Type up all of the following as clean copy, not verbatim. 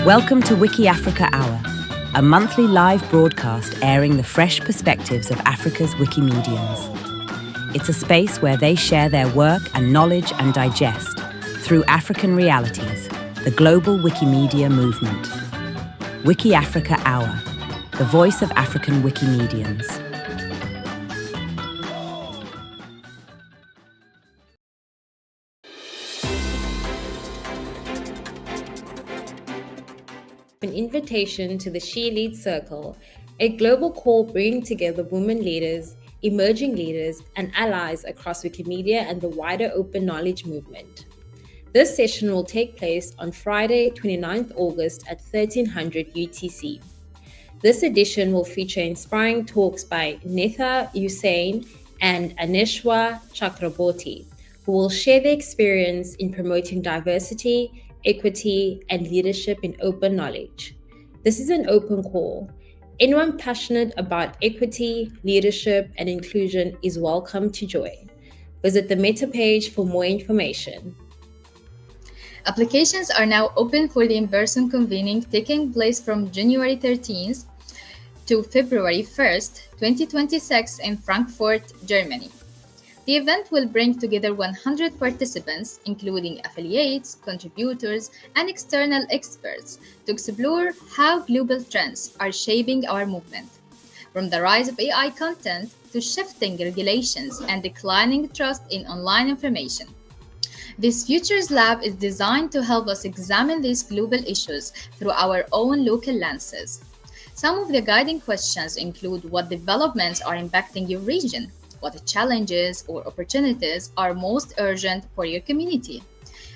Welcome to WikiAfrica Hour, a monthly live broadcast airing the fresh perspectives of Africa's Wikimedians. It's a space where they share their work and knowledge and digest, through African realities, the global Wikimedia movement. WikiAfrica Hour, the voice of African Wikimedians. An invitation to the She Leads Circle, a global call bringing together women leaders, emerging leaders, and allies across Wikimedia and the wider open knowledge movement. This session will take place on Friday, 29th August at 1300 UTC. This edition will feature inspiring talks by Netha Hussein and Aneshwa Chakraborty, who will share their experience in promoting diversity, equity, and leadership in open knowledge. This is an open call. Anyone passionate about equity, leadership, and inclusion is welcome to join. Visit the Meta page for more information. Applications are now open for the in-person convening taking place from January 13th to February 1st, 2026 in Frankfurt, Germany. The event will bring together 100 participants, including affiliates, contributors, and external experts, to explore how global trends are shaping our movement, from the rise of AI content to shifting regulations and declining trust in online information. This Futures Lab is designed to help us examine these global issues through our own local lenses. Some of the guiding questions include what developments are impacting your region, what challenges or opportunities are most urgent for your community.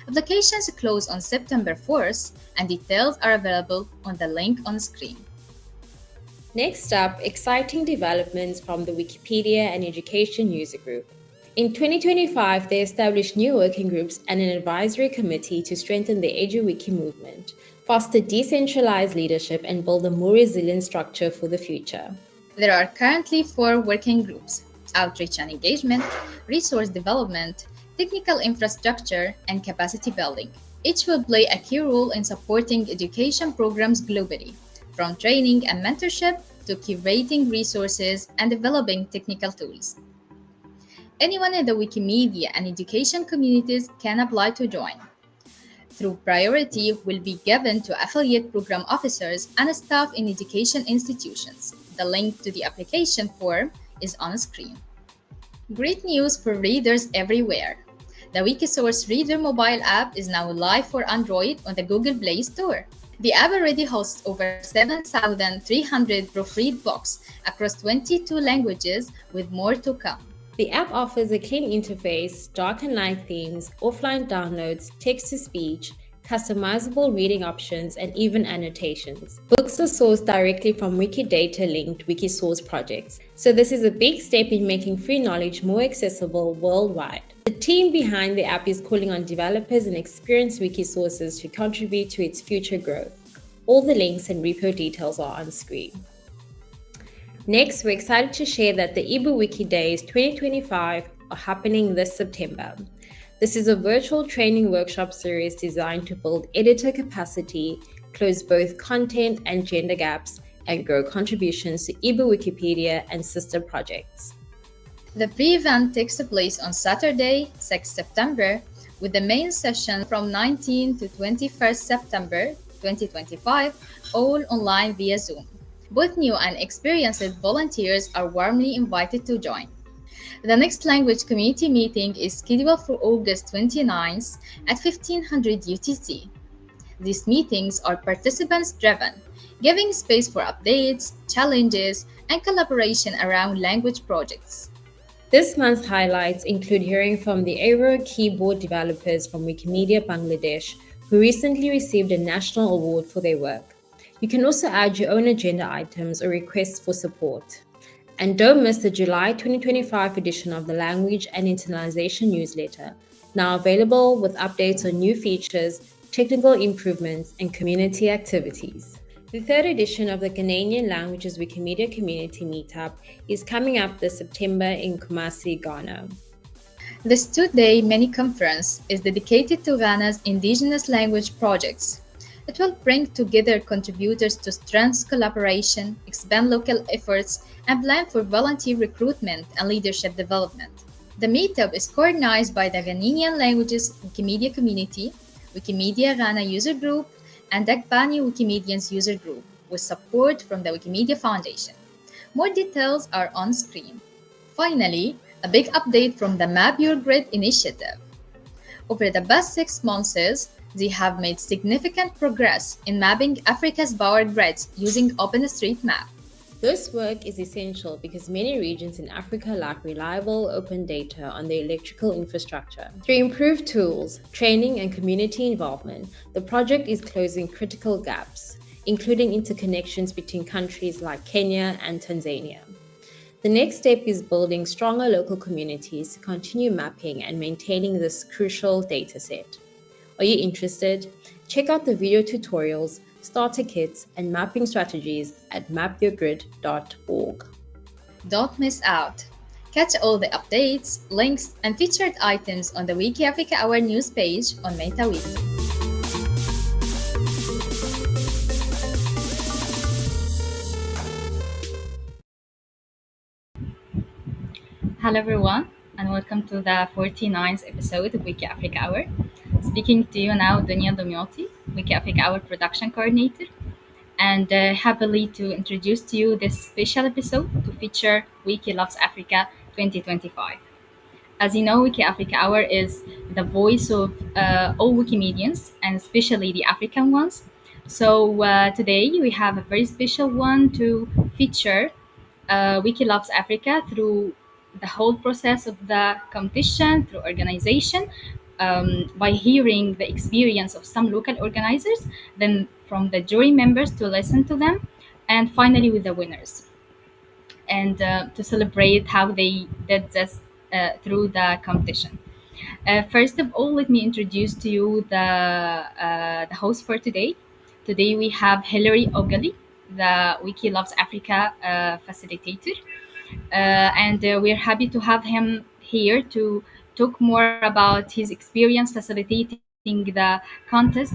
Applications close on September 4th, and details are available on the link on screen. Next up, exciting developments from the Wikipedia and Education User Group. In 2025, they established new working groups and an advisory committee to strengthen the EduWiki movement, foster decentralized leadership, and build a more resilient structure for the future. There are currently 4 working groups: outreach and engagement, resource development, technical infrastructure, and capacity building. Each will play a key role in supporting education programs globally, from training and mentorship to curating resources and developing technical tools. Anyone in the Wikimedia and education communities can apply to join. Through priority will be given to affiliate program officers and staff in education institutions. The link to the application form is on screen. Great news for readers everywhere. The Wikisource Reader mobile app is now live for Android on the Google Play Store. The app already hosts over 7,300 proofread books across 22 languages, with more to come. The app offers a clean interface, dark and light themes, offline downloads, text-to-speech, customizable reading options, and even annotations. Books are sourced directly from Wikidata-linked Wikisource projects, so this is a big step in making free knowledge more accessible worldwide. The team behind the app is calling on developers and experienced Wikisources to contribute to its future growth. All the links and repo details are on screen. Next, we're excited to share that the EbuWiki Days 2025 are happening this September. This is a virtual training workshop series designed to build editor capacity, close both content and gender gaps, and grow contributions to EbuWikipedia and sister projects. The pre-event takes place on Saturday, 6 September, with the main session from 19 to 21st September 2025, all online via Zoom. Both new and experienced volunteers are warmly invited to join. The next language community meeting is scheduled for August 29th at 1500 UTC. These meetings are participants-driven, giving space for updates, challenges, and collaboration around language projects. This month's highlights include hearing from the Airo keyboard developers from Wikimedia Bangladesh, who recently received a national award for their work. You can also add your own agenda items or requests for support. And don't miss the July 2025 edition of the Language and Internalization newsletter, now available with updates on new features, technical improvements, and community activities. The third edition of the Ghanaian Languages Wikimedia Community Meetup is coming up this September in Kumasi, Ghana. This 2-day mini-conference is dedicated to Ghana's indigenous language projects. It will bring together contributors to strengthen collaboration, expand local efforts, and plan for volunteer recruitment and leadership development. The meetup is coordinated by the Ghanaian Languages Wikimedia Community, Wikimedia Ghana User Group, and Dagbani Wikimedians User Group, with support from the Wikimedia Foundation. More details are on screen. Finally, a big update from the Map Your Grid initiative. Over the past 6 months, they have made significant progress in mapping Africa's power grids using OpenStreetMap. This work is essential because many regions in Africa lack reliable open data on their electrical infrastructure. Through improved tools, training, and community involvement, the project is closing critical gaps, including interconnections between countries like Kenya and Tanzania. The next step is building stronger local communities to continue mapping and maintaining this crucial dataset. Are you interested? Check out the video tutorials, starter kits, and mapping strategies at mapyourgrid.org. Don't miss out. Catch all the updates, links, and featured items on the WikiAfrica Hour news page on MetaWiki. Hello everyone, and welcome to the 49th episode of Wiki Africa Hour. Speaking to you now, Donia ElDomiaty, Wiki Africa Hour production coordinator, and happily to introduce to you this special episode to feature Wiki Loves Africa 2025. As you know, Wiki Africa Hour is the voice of all Wikimedians, and especially the African ones. So today we have a very special one to feature Wiki Loves Africa through the whole process of the competition, through organization, by hearing the experience of some local organizers, then from the jury members to listen to them, and finally with the winners, and to celebrate how they did this through the competition. First of all, let me introduce to you the host for today. Today we have Hilary Ogali, the Wiki Loves Africa facilitator, and we're happy to have him here to talk more about his experience facilitating the contest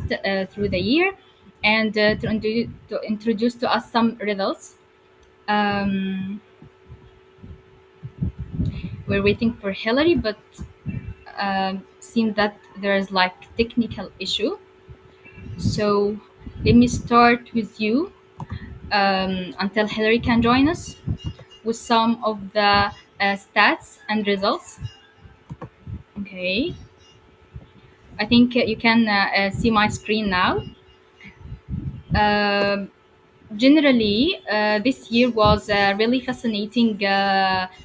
through the year, and to introduce to us some results. Um, we're waiting for Hilary, but seems that there is like technical issue. So let me start with you until Hilary can join us with some of the stats and results. Okay, I think you can see my screen now. Um Generally, this year was a really fascinating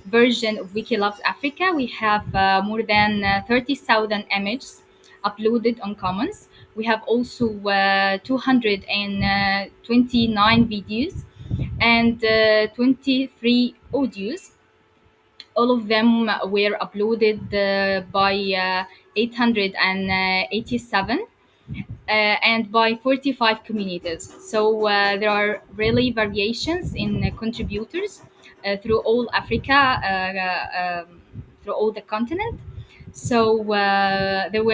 version of Wiki Loves Africa. We have more than 30,000 images uploaded on Commons. We have also 229 videos and 23 audios. All of them were uploaded by 887 and by 45 communities. So there are really variations in contributors through all Africa, through all the continent. So there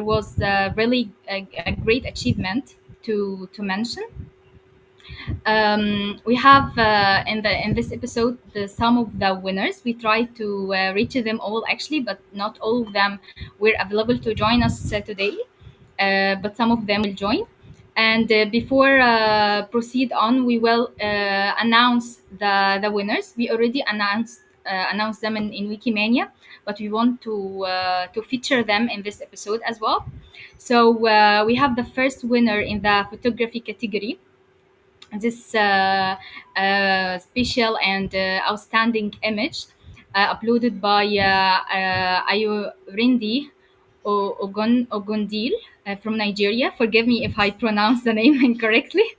was really a great achievement to mention. We have in this episode some of the winners. We tried to reach them all actually, but not all of them were available to join us today. But some of them will join. And before proceed on, we will announce the winners. We already announced them in Wikimania, but we want to feature them in this episode as well. So we have the first winner in the photography category. This special and outstanding image uploaded by Ayorinde Ogundil from Nigeria. Forgive me if I pronounce the name incorrectly.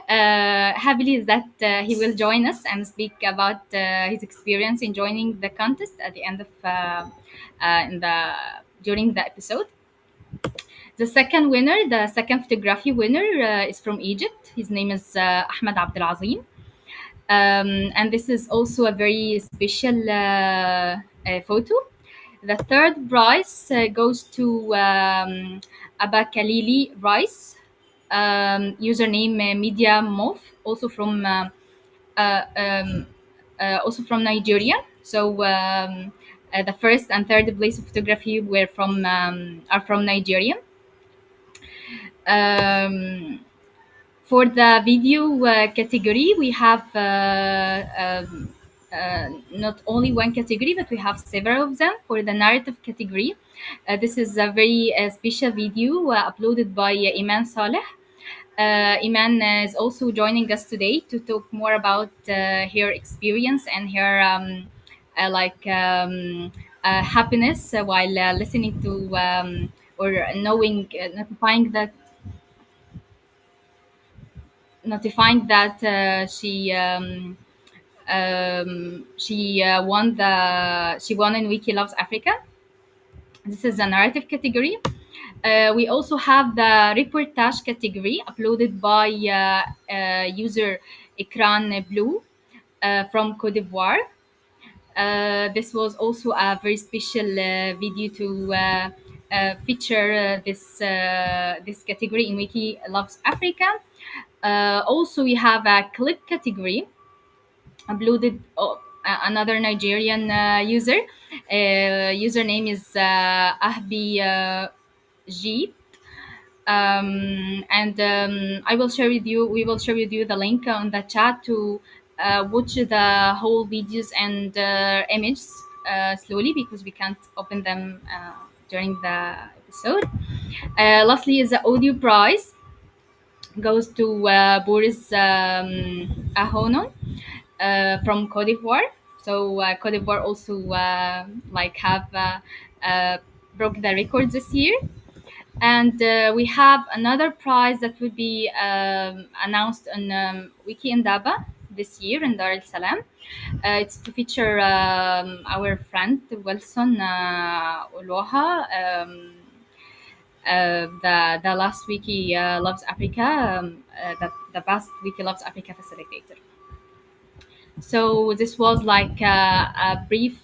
Happily is that he will join us and speak about his experience in joining the contest at the end of during the episode. The second winner, the second photography winner, is from Egypt. His name is Ahmed Abdelazim. And this is also a very special photo. The third prize goes to Abakalili Rice, username Media Mov, uh, um, also from Nigeria. So the first and third place of photography are from Nigeria. Um, for the video category, we have not only one category, but we have several of them. For the narrative category, this is a very special video uploaded by Iman Saleh. Iman is also joining us today to talk more about her experience and her happiness while listening to or knowing, notifying that she won in Wiki Loves Africa. This is the narrative category. We also have the reportage category uploaded by user Ekran Blue from Cote d'Ivoire. This was also a very special video to feature this category in Wiki Loves Africa. Also, we have a clip category uploaded another Nigerian user. Username is Ahbi G. And I will share with you. We will share with you the link on the chat to watch the whole videos and images slowly, because we can't open them during the episode. Lastly, is the audio prize goes to Boris Ahonon from Cote d'Ivoire. So Cote d'Ivoire also have broke the record this year. And we have another prize that will be announced on Wiki Indaba this year in Dar es Salaam. It's to feature our friend Wilson Oloha, the last Wiki Loves Africa, the past Wiki Loves Africa facilitator. So this was like a brief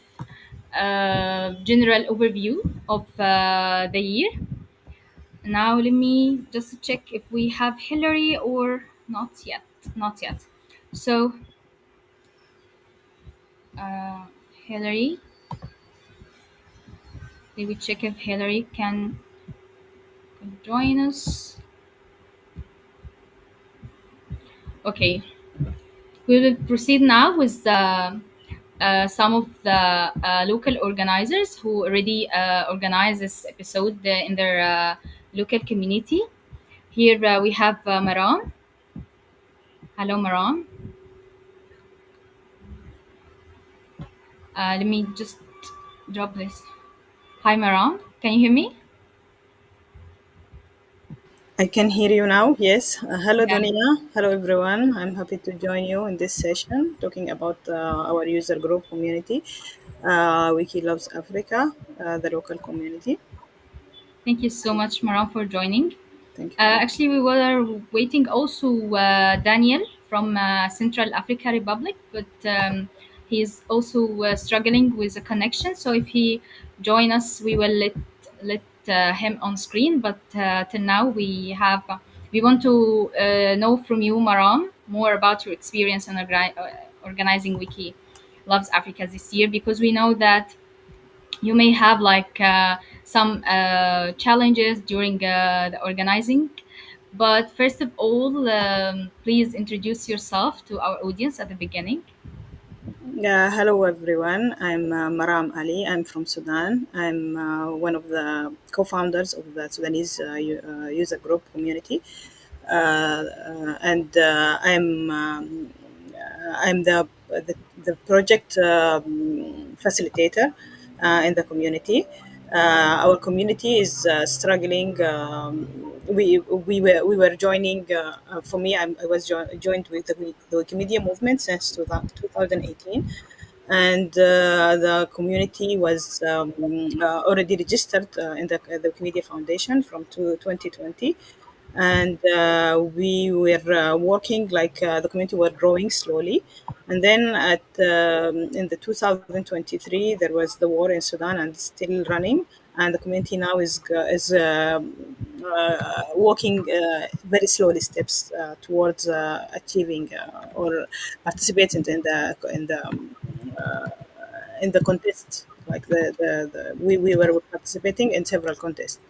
general overview of the year. Now let me just check if we have Hilary or not yet. Not yet. So Hilary, let me check if Hilary can join us. Okay, we will proceed now with some of the local organizers who already organized this episode in their local community. Here we have Maram. Hello, Maram. Let me just drop this. Hi, Maram. Can you hear me? I can hear you now. Yes. Hello, Yeah. Donia. Hello, everyone. I'm happy to join you in this session talking about our user group community, Wiki Loves Africa, the local community. Thank you so much, Maram, for joining. Thank you. Actually, we were waiting also Daniel from Central Africa Republic, but he's also struggling with a connection. So if he join us, we will let him on screen. But till now, we want to know from you, Maram, more about your experience in organizing Wiki Loves Africa this year, because we know that you may have some challenges during the organizing. But first of all, please introduce yourself to our audience at the beginning. Hello, everyone. I'm Maram Ali. I'm from Sudan. I'm one of the co-founders of the Sudanese user group community. And I'm the project facilitator in the community. Our community is struggling. We were joining. For me, I was joined with the Wikimedia movement since 2018, and the community was already registered in the Wikimedia Foundation from 2020. and we were working like the community were growing slowly. And then in the 2023, there was the war in Sudan and still running, and the community now is walking very slowly steps towards achieving or participating in the contest. Like we were participating in several contests.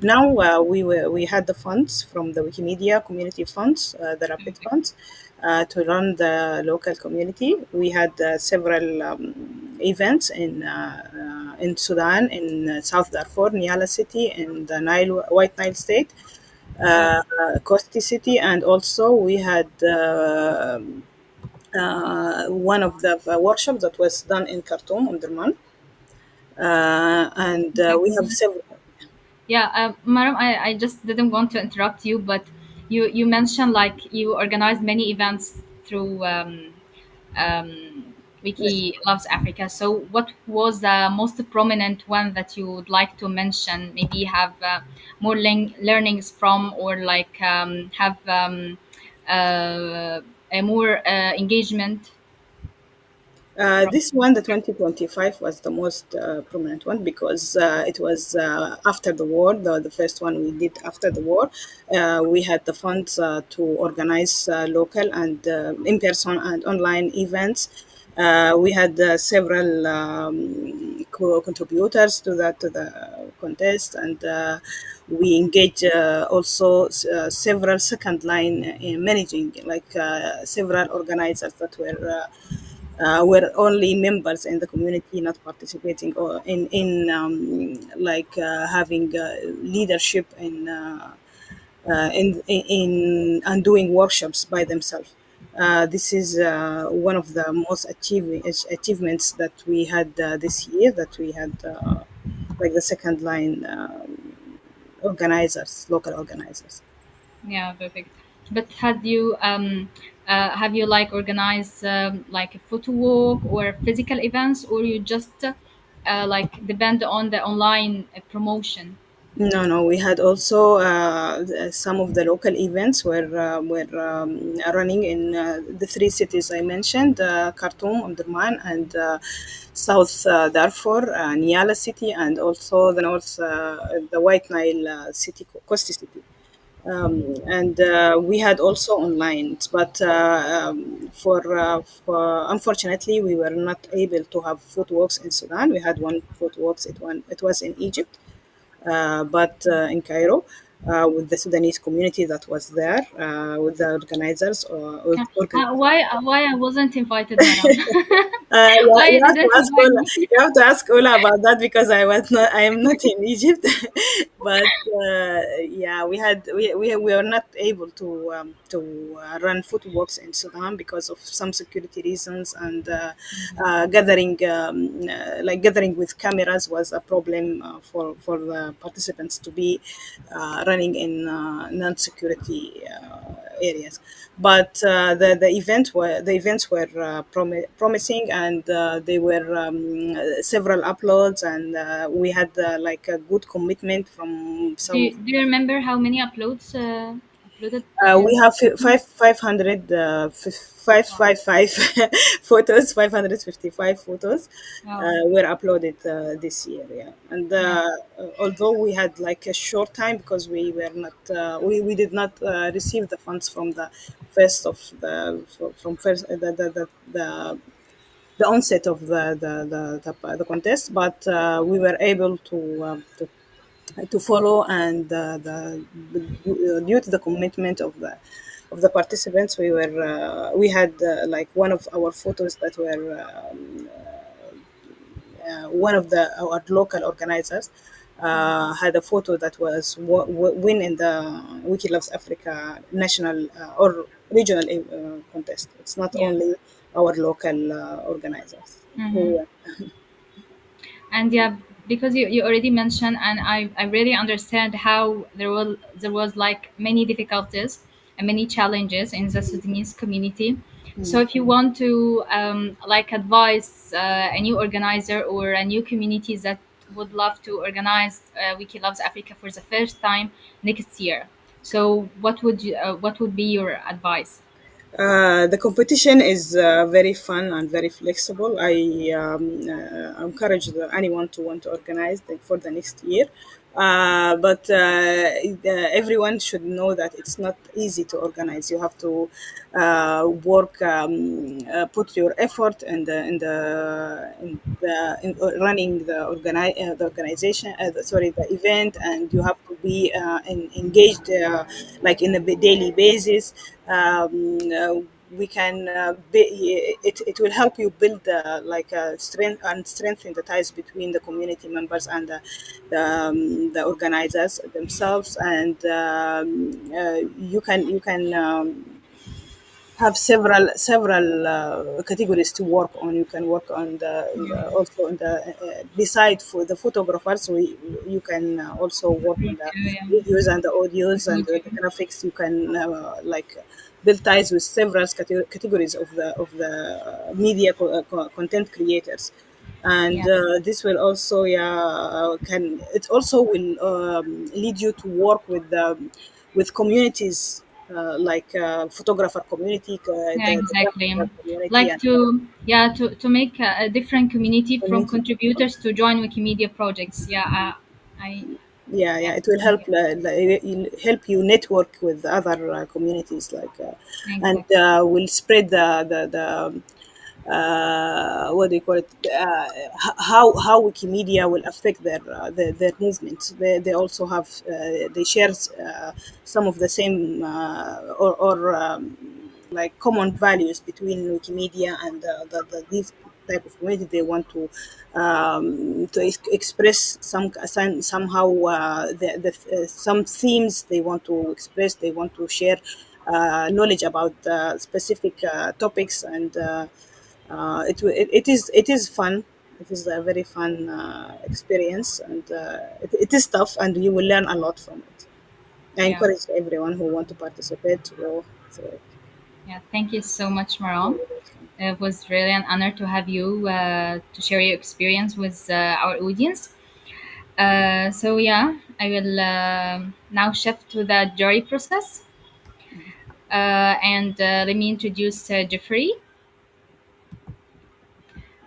Now we had the funds from the Wikimedia community funds, the rapid funds, to run the local community. We had several events in Sudan, in South Darfur, Niala City, in the White Nile State, Wow. Kosti City, and also we had one of the workshops that was done in Khartoum, Omdurman, and Yeah. we have several. Yeah, Maram, I just didn't want to interrupt you, but you mentioned like you organized many events through Yes. Wiki Loves Africa. So, what was the most prominent one that you would like to mention? Maybe have more learnings from, or like have a more engagement from. This one, the 2025, was the most prominent one because it was after the war, the first one we did after the war. We had the funds to organize local and in person and online events. We had several contributors to the contest, and we engage also several second line managing, like several organizers that were only members in the community, not participating or in having leadership in and doing workshops by themselves. This is one of the most achievements that we had this year. That we had like the second line organizers, local organizers. Yeah, perfect. But have you like organized like a photo walk or physical events, or you just like depend on the online promotion? No, no. We had also some of the local events were running in the three cities I mentioned: Khartoum, Omdurman, and South Darfur, Niala City, and also the north, the White Nile city, Kosti City. And we had also online, but for unfortunately, we were not able to have Photowalks in Sudan. We had one Photowalks. It was in Egypt, but in Cairo, with the Sudanese community that was there, with the organizers. Why I wasn't invited, Maram? Yeah, Why you you have to didn't ask invite Ola. me? You have to ask Ola about that because I am not in Egypt. But yeah, we were not able to run footworks in Sudan because of some security reasons, and gathering with cameras was a problem for the participants to be running in non-security areas. But the events were promising, and they were several uploads, and we had like a good commitment from some of. Do you remember how many uploads uploaded We have 500 555 photos, 555 photos wow. were uploaded this year. Yeah, and Yeah. although we had like a short time because we were not we did not receive the funds from the first of the from first the onset of the contest, but we were able to follow, and due to the commitment of the participants, we had like one of our photos that were one of the our local organizers had a photo that was win in the Wiki Loves Africa national or regional contest. It's not Yeah. only our local organizers Mm-hmm. who. And yeah, because you already mentioned, and I really understand how there was like many difficulties and many challenges in the Sudanese community. So if you want to like advise a new organizer or a new community that would love to organize Wiki Loves Africa for the first time next year, So what would be your advice? The competition is very fun and very flexible. I encourage anyone to want to organize for the next year. But everyone should know that it's not easy to organize. You have to work, put your effort in running the organization. Sorry, the event, and you have to be engaged like in a daily basis. We can it will help you build like a strength and strengthen the ties between the community members and the organizers themselves, and you can have several categories to work on. You can work on also on the beside for the photographers. You can also work on the Yeah. videos and the audios and the graphics. You can like build ties with several categories of the media content creators, and Yeah. this will also can it also will lead you to work with communities like photographer community, Yeah, the exactly. graphic community, Like and to make a different community from community. contributors to join Wikimedia projects. Yeah, I Yeah, yeah, yeah, it will help help you network with other communities, like and exactly. will spread what do you call it? How Wikimedia will affect their movements. They also have they share some of the same or like common values between Wikimedia and these type of community. They want to express somehow some themes they want to express. They want to share knowledge about specific topics, and it is fun. It is a very fun experience, and it is tough, and you will learn a lot from it. I Yeah, encourage everyone who want to participate to go through it. yeah. Thank you so much, Maram. It was really an honor to have you to share your experience with our audience. So yeah, I will now shift to the jury process. And let me introduce Geoffrey.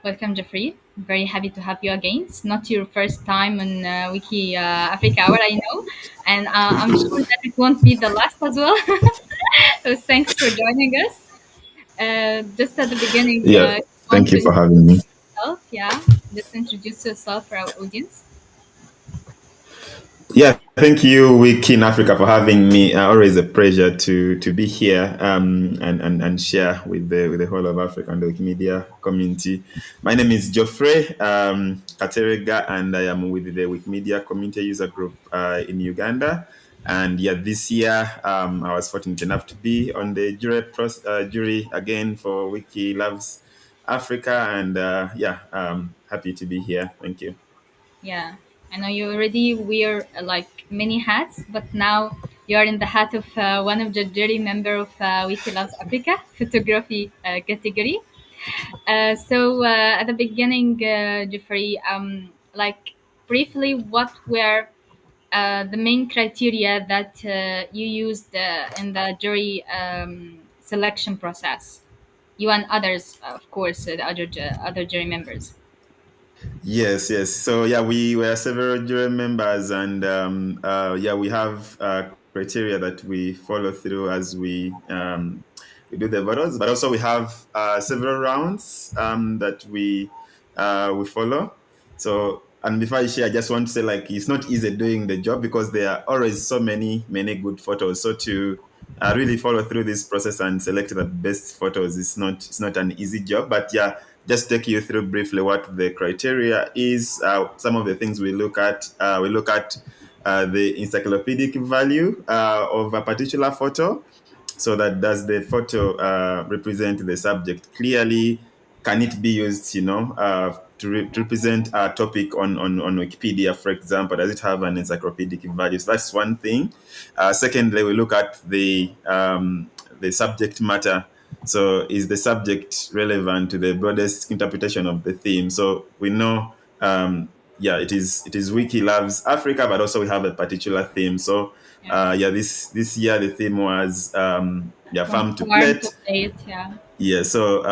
Welcome, Geoffrey. Very happy to have you again. It's not your first time on Wiki Africa Hour, I know, and I'm sure that it won't be the last as well. So thanks for joining us. Just at the beginning, Yeah, you want thank to you for introduce having me. yourself? Yeah, just introduce yourself for our audience. Yeah, thank you, Wiki in Africa, for having me. Always a pleasure to be here and share with the whole of Africa and the Wikimedia community. My name is Geoffrey Kateregga, and I am with the Wikimedia Community User Group in Uganda. And yeah, this year I was fortunate enough to be on the jury again for Wiki Loves Africa, and happy to be here. Thank you. Yeah, I know you already wear like many hats, but now you are in the hat of one of the jury member of Wiki Loves Africa photography category. So at the beginning, Jeffrey, like briefly, what were the main criteria that you used in the jury selection process? You and others, of course, the other jury members. Yes, yes. So yeah, we were several jury members, and we have criteria that we follow through as we do the votes. But also we have several rounds that we follow. So and before I share, I just want to say like it's not easy doing the job because there are always so many good photos. So to really follow through this process and select the best photos it's not an easy job. But yeah, just take you through briefly what the criteria is. Some of the things we look at the encyclopedic value of a particular photo. So that does the photo represent the subject clearly? Can it be used, to represent a topic on Wikipedia, for example? Does it have an encyclopedic value? So that's one thing. Secondly, we look at the subject matter. So is the subject relevant to the broadest interpretation of the theme? So we know yeah, it is Wiki Loves Africa, but also we have a particular theme. So this year the theme was From farm to farm to plate. plate, yeah. Yeah, so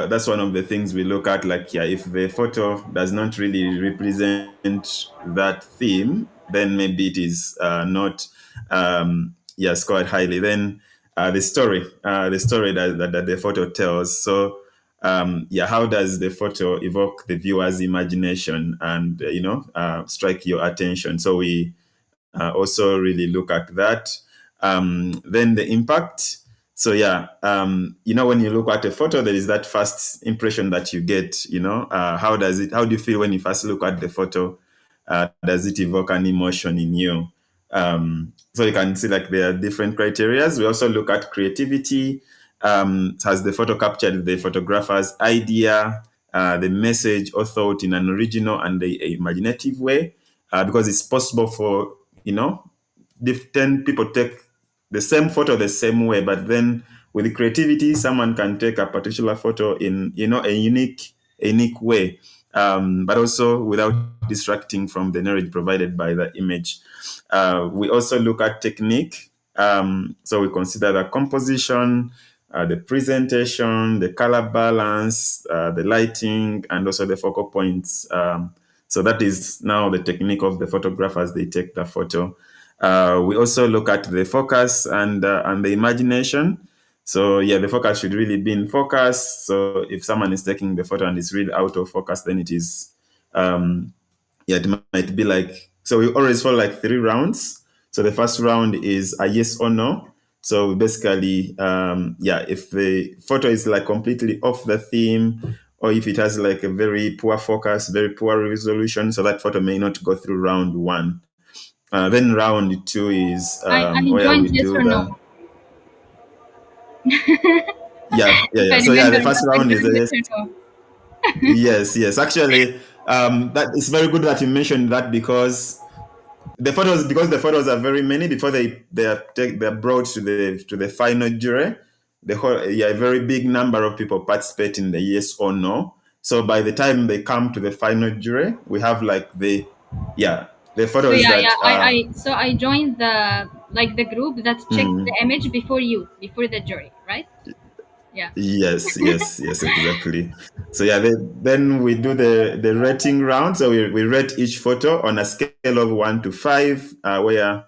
that's one of the things we look at. Like, if the photo does not really represent that theme, then maybe it is not scored highly. Then the story that the photo tells. So how does the photo evoke the viewer's imagination and strike your attention? So we also really look at that. Then the impact. So when you look at a photo, there is that first impression that you get. How do you feel when you first look at the photo? Does it evoke an emotion in you? So you can see, like, there are different criterias. We also look at creativity. Has the photo captured the photographer's idea, the message, or thought in an original and the imaginative way? Because it's possible for 10 people take the same photo the same way, but then with the creativity, someone can take a particular photo in a unique way, but also without distracting from the knowledge provided by the image. We also look at technique. So we consider the composition, the presentation, the color balance, the lighting, and also the focal points. So that is now the technique of the photographer as they take the photo. We also look at the focus and the imagination. So the focus should really be in focus. So if someone is taking the photo and it's really out of focus, then it is it might be like, so we always follow like 3 rounds. So the first round is a yes or no. So basically, if the photo is like completely off the theme, or if it has like a very poor focus, very poor resolution, so that photo may not go through round 1. Then round 2 is I where we joined yes do or the no. If I So remember, the first I round is joined the yes yes. or no. Yes. Actually, that is very good that you mentioned that, because the photos are very many before they're brought to the final jury. A very big number of people participate in the yes or no. So by the time they come to the final jury, we have like the So photos yeah, that yeah. I joined the group that checked the image before the jury, right? Yeah. Yes, exactly. So then we do the rating round. So we rate each photo on a scale of 1 to 5, where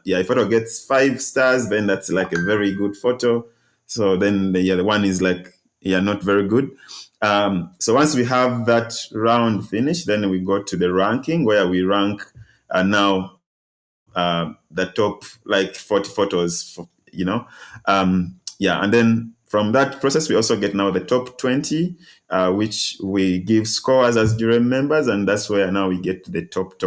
if photo gets 5 stars, then that's like a very good photo. So then the one is like not very good. So once we have that round finished, then we go to the ranking, where we rank now the top like 40 photos, and then from that process we also get now the top 20, which we give scores as jury members, and that's where now we get to the top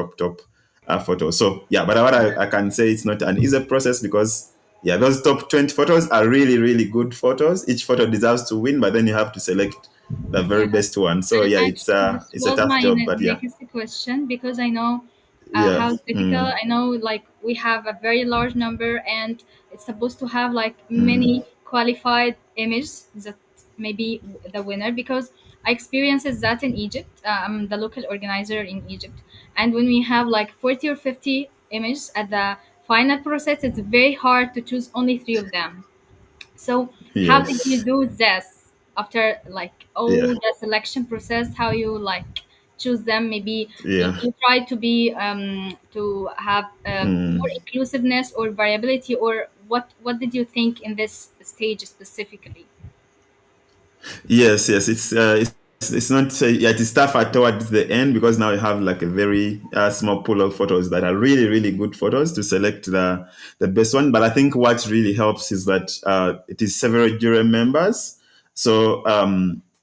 photos. So but what I can say, it's not an easy process, because those top 20 photos are really, really good photos. Each photo deserves to win, but then you have to select the very Yeah. best one. So And this it's a was tough my job, but next question, because I know yeah. how it's difficult. I know, like, we have a very large number, and it's supposed to have like many qualified images that may be the winner, because I experienced that in Egypt. I'm the local organizer in Egypt, and when we have like 40 or 50 images at the final process, it's very hard to choose only 3 of them. So how did you Yes. do this after like Yeah. all the selection process? How you like choose them? Maybe Yeah. you try to be to have more inclusiveness or variability, or what did you think in this stage specifically? Yes. It's not it is tougher towards the end, because now you have like a very small pool of photos that are really, really good photos to select the best one. But I think what really helps is that it is several jury members. So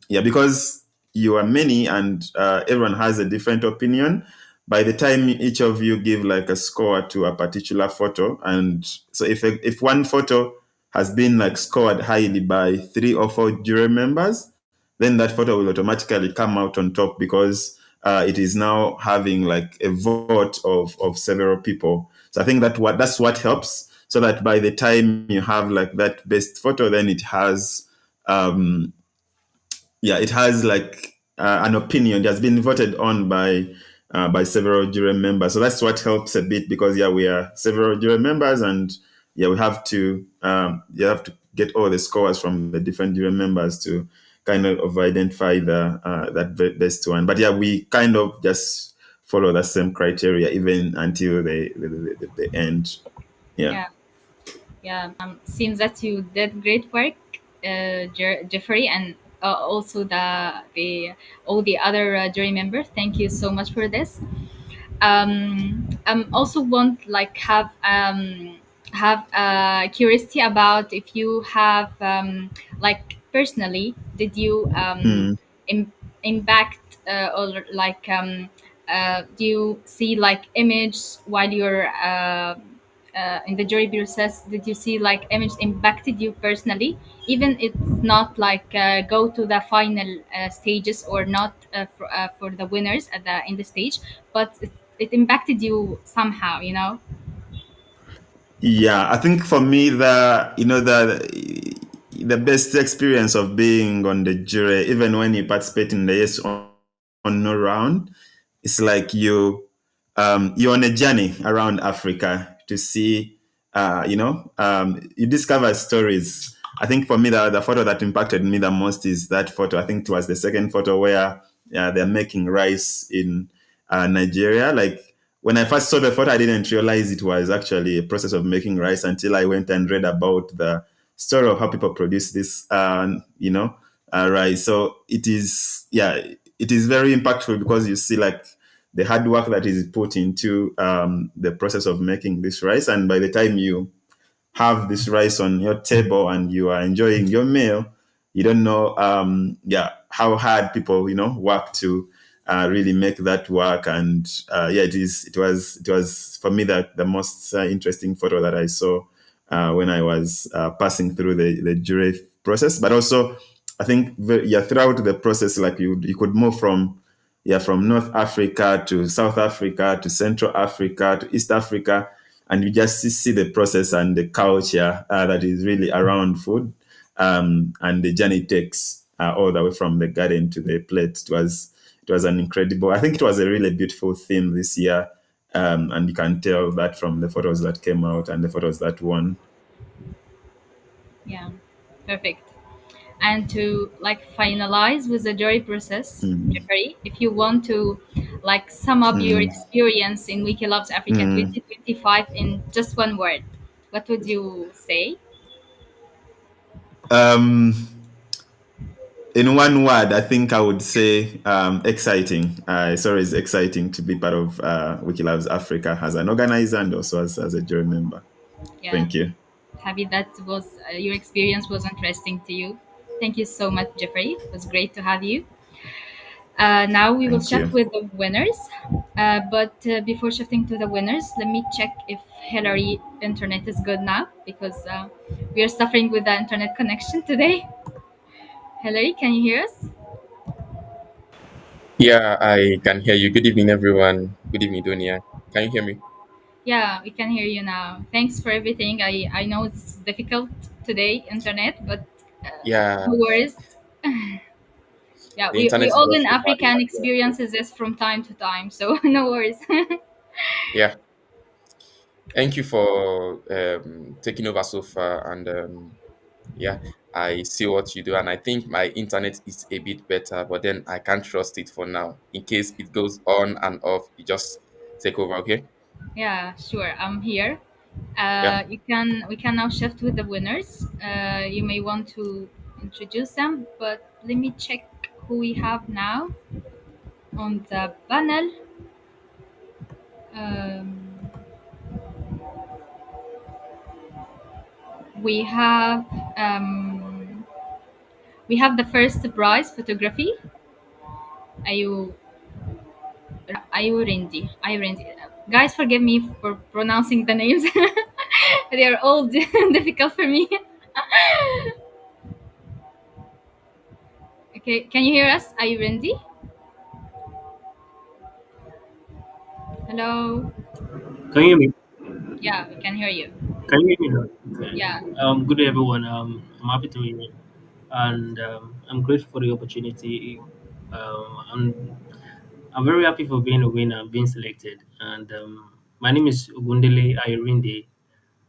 because you are many, and everyone has a different opinion. By the time each of you give like a score to a particular photo, and so if one photo has been like scored highly by 3 or 4 jury members, then that photo will automatically come out on top, because it is now having like a vote of several people. So I think that's what helps, so that by the time you have like that best photo, then it has like an opinion that's been voted on by by several jury members. So that's what helps a bit because we are several jury members, and we have to you have to get all the scores from the different jury members to kind of identify the best one. But we kind of just follow the same criteria even until the end. Yeah. Yeah. Yeah, seems that you did great work, Jeffrey, and also the all the other jury members. Thank you so much for this. Also want like have curiosity about if you have like personally did you Mm. impact or like do you see like image while you're in the jury process? Did you see like image impacted you personally, even it's not like go to the final stages or not for the winners at the in the stage, but it impacted you somehow, you know? Yeah, I think for me the best experience of being on the jury, even when you participate in the yes or no round, it's like you're on a journey around Africa to see you discover stories. I think for me the photo that impacted me the most is that photo. I think it was the second photo where they're making rice in Nigeria. Like when I first saw the photo, I didn't realize it was actually a process of making rice until I went and read about the story of how people produce this, rice. So it is very impactful because you see like the hard work that is put into the process of making this rice, and by the time you have this rice on your table and you are enjoying your meal, you don't know, how hard people, work to really make that work. And it was for me that the most interesting photo that I saw when I was passing through the jury process. But also, I think throughout the process, like you could move from North Africa to South Africa to Central Africa to East Africa, and you just see the process and the culture that is really around food, and the journey takes all the way from the garden to the plate. It was an incredible. I think it was a really beautiful theme this year, and you can tell that from the photos that came out and the photos that won. Yeah, perfect. And to like finalize with the jury process, Mm. Jeffrey, if you want to like sum up your Mm. experience in Wiki Loves Africa Mm. 2025 in just one word, what would you say? Um, in one word, I think I would say exciting. It's always exciting to be part of Wiki Loves Africa as an organizer and also as a jury member. Yeah, Thank you. happy that was your experience was interesting to you. Thank you so much, Jeffrey. It was great to have you. Now we will Thank shift you. with the winners. But before shifting to the winners, let me check if Hilary internet is good now because we are suffering with the internet connection today. Hilary, can you hear us? Yeah, I can hear you. Good evening, everyone. Good evening, Donia. Can you hear me? Yeah, we can hear you now. Thanks for everything. I know it's difficult today, internet, but Yeah, no worries. Yeah, the we internet is all in also bad African over here. So, experiences this from time to time, so no worries. yeah, thank you for taking over so far. And yeah, I see what you do, and I think my internet is a bit better, but then I can't trust it for now. In case it goes on and off, you just take over, okay? Yeah, sure. I'm here. Yeah. You can we can now shift with the winners. You may want to introduce them, but let me check who we have now on the panel. Um, we have um, we have the first prize photography. Ayu Ayorinde. Guys, forgive me for pronouncing the names. They are all difficult for me. Okay, can you hear us, Ayorinde? Hello. Can you hear me? Yeah, we can hear you. Can you hear me now? Okay. Yeah. Good day, everyone. I'm happy to be here, and I'm grateful for the opportunity. And I'm very happy for being a winner and being selected. And my name is Ogundele Ayorinde.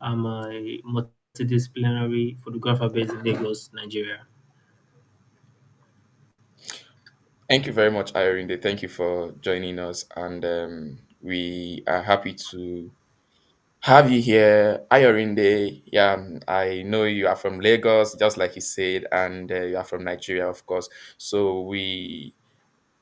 I'm a multidisciplinary photographer based in Lagos, Nigeria. Thank you very much, Ayorinde. Thank you for joining us, and we are happy to have you here, Ayorinde. Yeah, I know you are from Lagos, just like you said, and you are from Nigeria, of course. So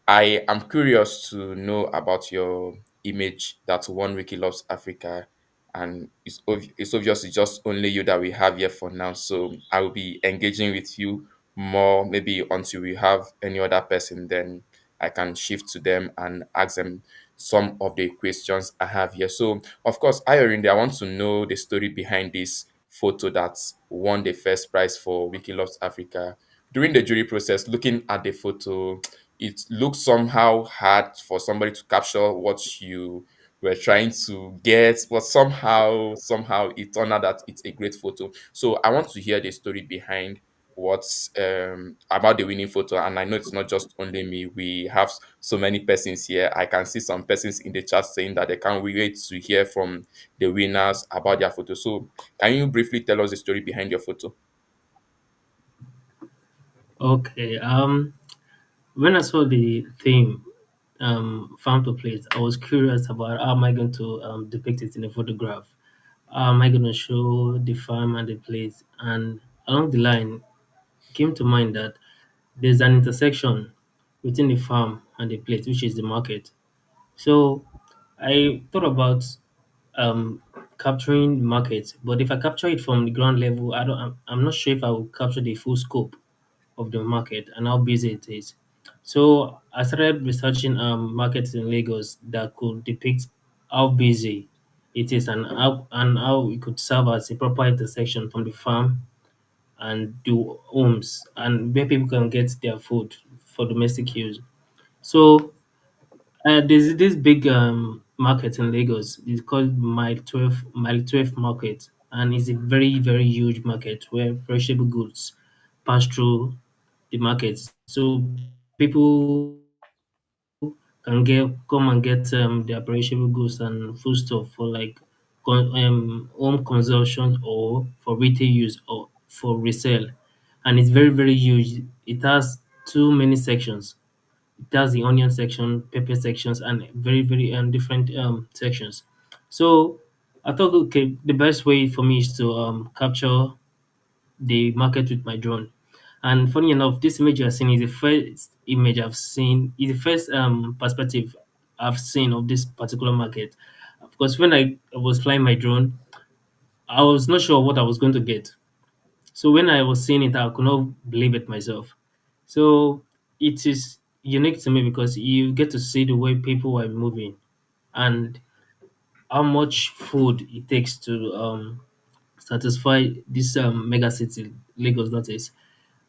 I am curious to know about your image that One Wiki Loves Africa, and it's obvious it's just only you that we have here for now. So I will be engaging with you more, maybe until we have any other person, then I can shift to them and ask them some of the questions I have here. So, of course, Ayorinde, I want to know the story behind this photo that won the first prize for Wiki Loves Africa. During the jury process, looking at the photo, it looks somehow hard for somebody to capture what you were trying to get, but somehow it turned out that it's a great photo. So I want to hear the story behind what's about the winning photo. And I know it's not just only me, we have so many persons here. I can see some persons in the chat saying that they can't wait to hear from the winners about their photo. So can you briefly tell us the story behind your photo? Okay. When I saw the theme, farm to plate, I was curious about how am I going to depict it in a photograph. How am I going to show the farm and the place? And along the line, came to mind that there's an intersection between the farm and the place, which is the market. So I thought about um, capturing market, but if I capture it from the ground level, I'm not sure if I will capture the full scope of the market and how busy it is. So I started researching markets in Lagos that could depict how busy it is and how it could serve as a proper intersection from the farm and the homes and where people can get their food for domestic use. So there's this big market in Lagos. It's called Mile 12 Market, and it's a very very huge market where perishable goods pass through the market. So people can come and get their perishable goods and foodstuff for like home consumption or for retail use or for resale, and it's very very huge. It has too many sections. It has the onion section, pepper sections, and very, very different sections. So I thought, okay, the best way for me is to capture the market with my drone. And funny enough, this image you're seeing is the first image I've seen, is the first perspective I've seen of this particular market. Because when I was flying my drone, I was not sure what I was going to get. So when I was seeing it, I could not believe it myself. So it is unique to me because you get to see the way people are moving and how much food it takes to satisfy this mega city, Lagos, that is.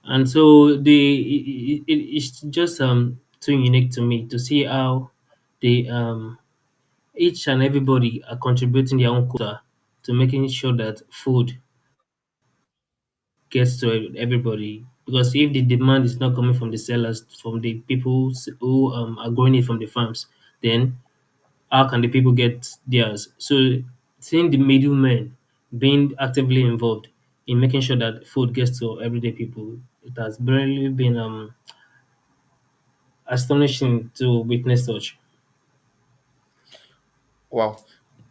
And so it's just too unique to me to see how they each and everybody are contributing their own quota to making sure that food gets to everybody. Because if the demand is not coming from the sellers, from the people who are growing it from the farms, then how can the people get theirs? So seeing the middlemen being actively involved in making sure that food gets to everyday people, it has really been astonishing to witness such. Wow.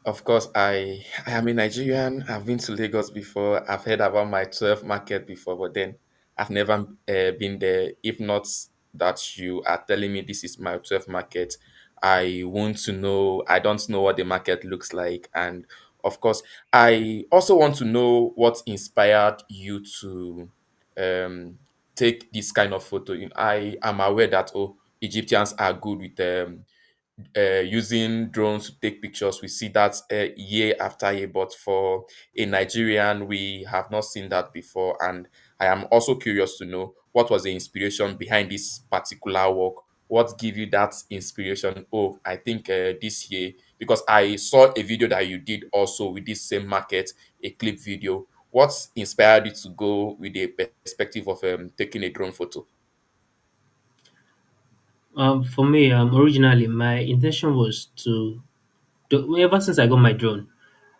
Of course, I am a Nigerian. I've been to Lagos before. I've heard about my 12 market before, but then I've never been there. If not that you are telling me this is my 12 market, I want to know. I don't know what the market looks like. And of course, I also want to know what inspired you to um, take this kind of photo. I am aware that, oh, Egyptians are good with using drones to take pictures. We see that year after year, but for a Nigerian, we have not seen that before. And I am also curious to know what was the inspiration behind this particular work. What gave you that inspiration? Oh, I think this year, because I saw a video that you did also with this same market, a clip video. What inspired you to go with the perspective of taking a drone photo? For me, originally my intention was to ever since I got my drone,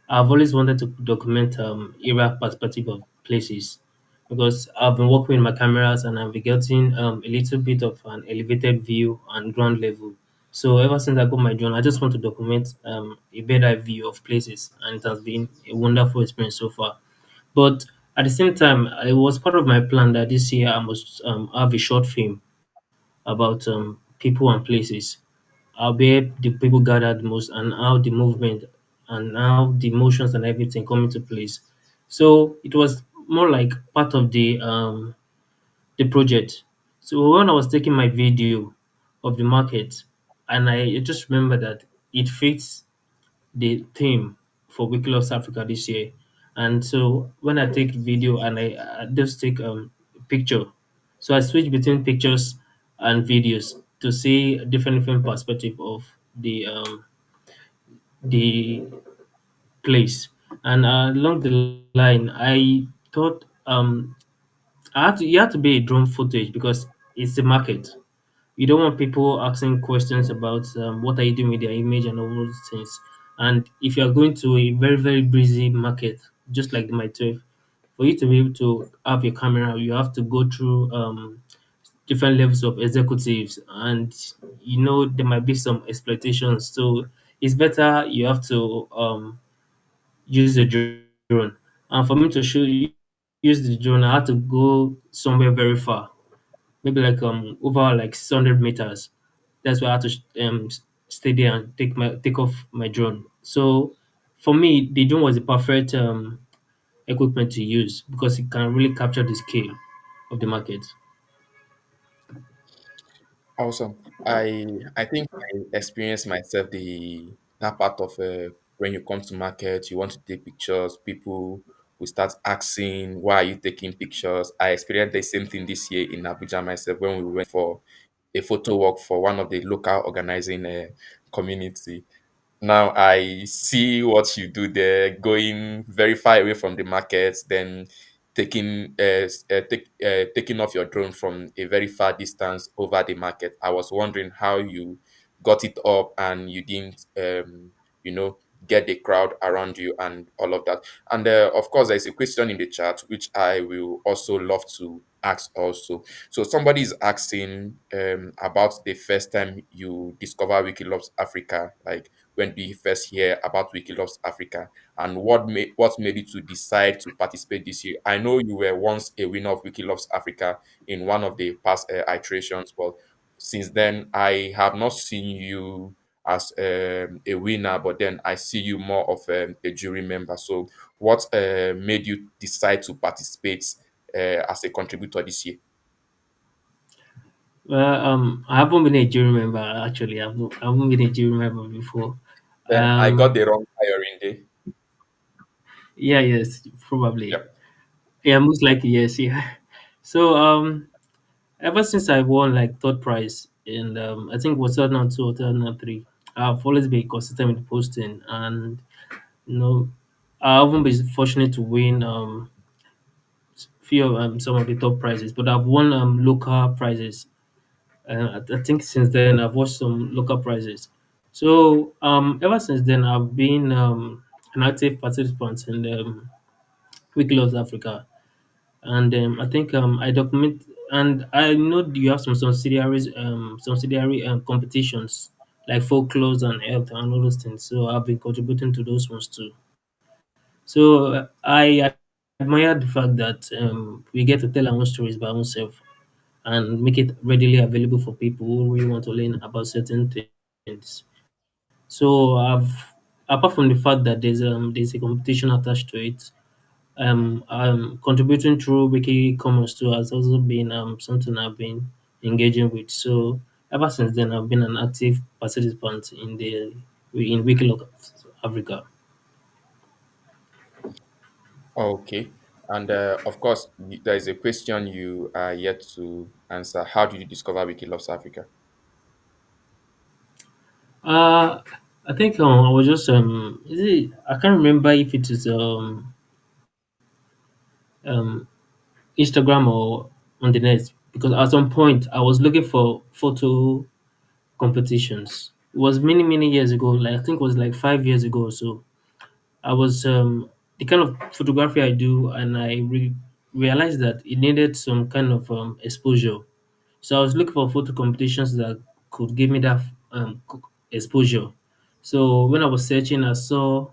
I've always wanted to document era perspective of places because I've been working with my cameras and I've been getting a little bit of an elevated view and ground level. So ever since I got my drone, I just want to document a better view of places, and it has been a wonderful experience so far. But at the same time, it was part of my plan that this year I must have a short film about people and places. Where the people gathered most and how the movement and how the emotions and everything come into place. So it was more like part of the project. So when I was taking my video of the market, and I just remember that it fits the theme for Wiki Loves Africa this year. And so when I take video and I just take picture, so I switch between pictures and videos to see different perspective of the place. And along the line, I thought you have to be a drone footage because it's the market. You don't want people asking questions about what are you doing with their image and all those things. And if you are going to a very busy market, just like the My 12, for you to be able to have your camera, you have to go through different levels of executives, and there might be some exploitations. So it's better you have to use the drone. And for me to use the drone, I had to go somewhere very far, maybe like over like 600 meters. That's where I had to stay there and take off my drone. So for me, the drone was the perfect equipment to use because it can really capture the scale of the market. Awesome. I think I experienced myself that part of when you come to market, you want to take pictures, people will start asking, why are you taking pictures? I experienced the same thing this year in Abuja myself when we went for a photo walk for one of the local organizing community. Now I see what you do there, going very far away from the market, then taking off your drone from a very far distance over the market. I was wondering how you got it up and you didn't, you know, get the crowd around you and all of that. And of course, there's a question in the chat which I will also love to ask also. So somebody is asking about the first time you discover Wiki Loves Africa, like when we first hear about Wiki Loves Africa, and what made you to decide to participate this year? I know you were once a winner of Wiki Loves Africa in one of the past iterations, but since then I have not seen you as a winner, but then I see you more of a jury member. So what made you decide to participate as a contributor this year? Well, I haven't been a jury member actually. I haven't been a jury member before. Then I got Um, the wrong Ayorinde. yeah, yes, probably. Yep. Yeah, most likely yes. Yeah. So ever since I won like third prize in I think it was 2002 or 2003, I've always been consistent with posting, and you know I haven't been fortunate to win few of some of the top prizes, but I've won local prizes. I think since then I've watched some local prizes. So ever since then I've been an active participant in Wiki Loves Africa, and I think I document, and I know you have some subsidiary competitions like folklore and health and all those things. So I've been contributing to those ones too. So I admire the fact that we get to tell our own stories by ourselves and make it readily available for people who really want to learn about certain things. So apart from the fact that there's a competition attached to it, contributing through Wiki Commons too has also been something I've been engaging with. So ever since then, I've been an active participant in Africa. Okay. And of course, there is a question you are yet to answer. How did you discover Wiki Loves Africa? Uh, I think I was just I can't remember if it is um Instagram or on the net, because at some point I was looking for photo competitions. It was many, many years ago. Like I think it was like 5 years ago or so. I was the kind of photography I do, and realized that it needed some kind of exposure. So I was looking for photo competitions that could give me that exposure. So when I was searching, I saw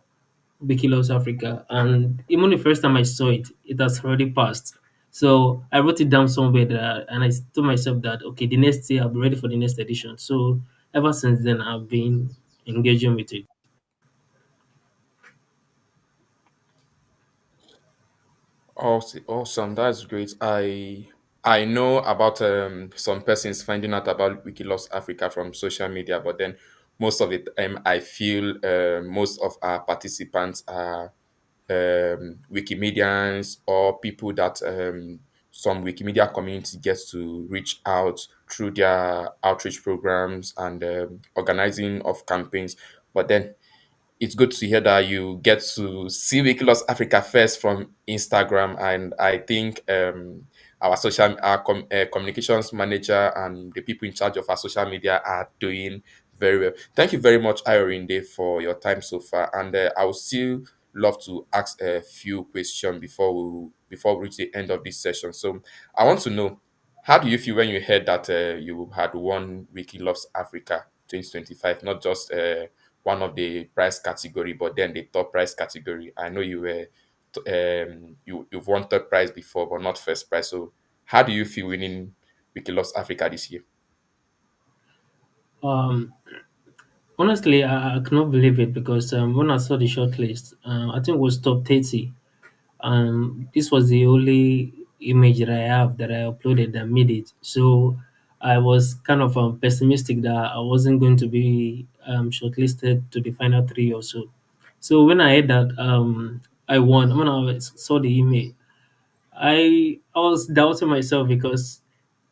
Wiki Loves Africa, and even the first time I saw it, it has already passed. So I wrote it down somewhere that, and I told myself that okay, the next year I'll be ready for the next edition. So ever since then, I've been engaging with it. Awesome, awesome. That's great. I know about some persons finding out about Wiki Loves Africa from social media, but then most of the time I feel most of our participants are Wikimedians or people that some Wikimedia community gets to reach out through their outreach programs and organizing of campaigns. But then it's good to hear that you get to see Wikiloss Africa first from Instagram, and I think our communications manager and the people in charge of our social media are doing very well. Thank you very much, Ayorinde, for your time so far, and I would still love to ask a few questions before we reach the end of this session. So I want to know, how do you feel when you heard that you had won Wiki Loves Africa 2025, not just one of the prize category, but then the top prize category? I know you've won third prize before, but not first prize. So how do you feel winning Wiki Loves Africa this year? Um, Honestly, I cannot believe it because when I saw the shortlist, I think it was top 30. This was the only image that I have that I uploaded that made it. So I was kind of pessimistic that I wasn't going to be shortlisted to the final three or so. So when I heard that I won, when I saw the image, I was doubting myself because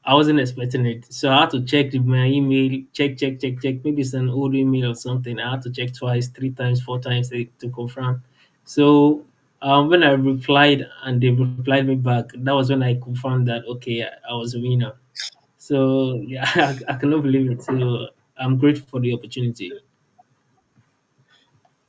I wasn't expecting it. So I had to check my email, check. Maybe it's an old email or something. I had to check twice, three times, four times to confirm. So when I replied and they replied me back, that was when I confirmed that okay, I was a winner. So yeah, I cannot believe it. So I'm grateful for the opportunity.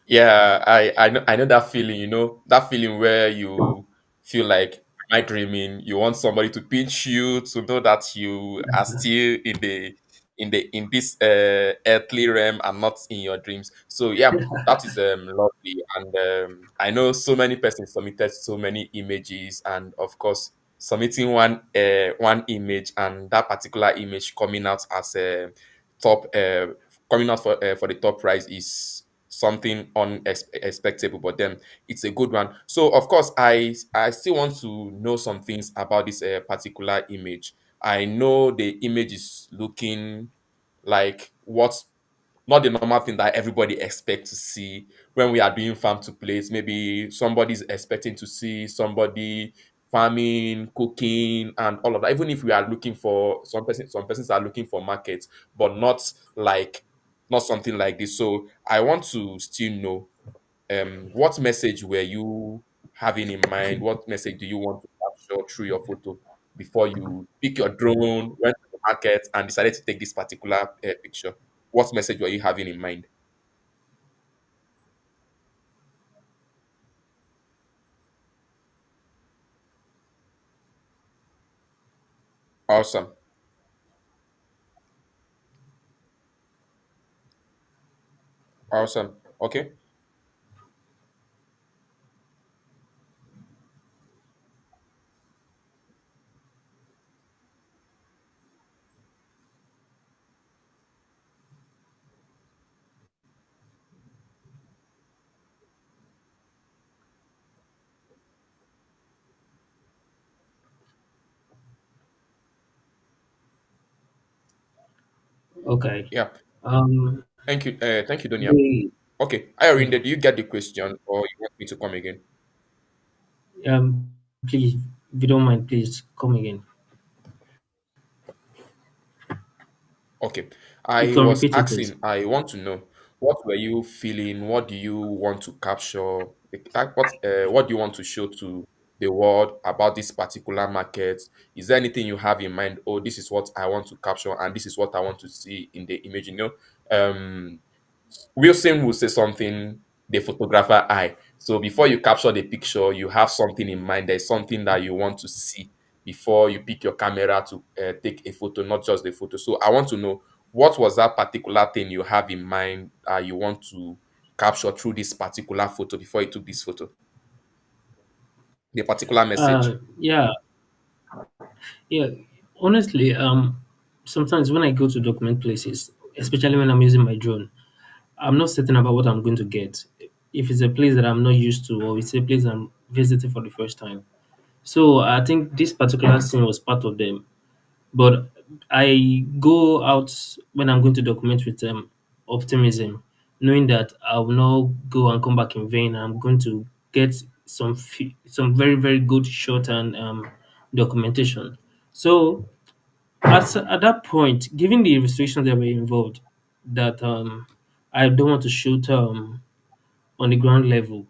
Yeah, I know that feeling, that feeling where you feel like, am I dreaming? You want somebody to pinch you to know that you are still in this earthly realm and not in your dreams. So yeah, that is lovely. And I know so many persons submitted so many images, and of course submitting one image and that particular image coming out as a top coming out for the top prize is something unexpectable, but then it's a good one. So of course I still want to know some things about this particular image. I know the image is looking like what's not the normal thing that everybody expects to see when we are doing farm to plate. Maybe somebody's expecting to see somebody farming, cooking, and all of that. Even if we are looking for some persons are looking for markets, but like not something like this. So I want to still know what message were you having in mind? What message do you want to capture through your photo before you pick your drone, went to the market, and decided to take this particular picture? What message were you having in mind? Awesome. Awesome. Okay. Okay. Yeah. Um, Thank you. Thank you, Donia. the Okay. Ayorinde, do you get the question or you want me to come again? please, if you don't mind, please come again. Okay. You I can was repeat it, please. asking, I want to know, what were you feeling? What do you want to capture? What do you want to show to? the world about this particular market? Is there anything you have in mind? Oh, this is what I want to capture, and this is what I want to see in the image. Um, Wilson will say something, the photographer eye. So before you capture the picture, you have something in mind. There's something that you want to see before you pick your camera to take a photo, not just the photo. So I want to know, what was that particular thing you have in mind you want to capture through this particular photo before you took this photo? The particular message. Yeah, yeah. Honestly, sometimes when I go to document places, especially when I'm using my drone, I'm not certain about what I'm going to get. If it's a place that I'm not used to, or it's a place I'm visiting for the first time. So I think this particular scene was part of them. But I go out when I'm going to document with optimism, knowing that I will not go and come back in vain. I'm going to get some very very good shot and documentation. So at that point, given the restrictions that were involved, that I don't want to shoot on the ground level,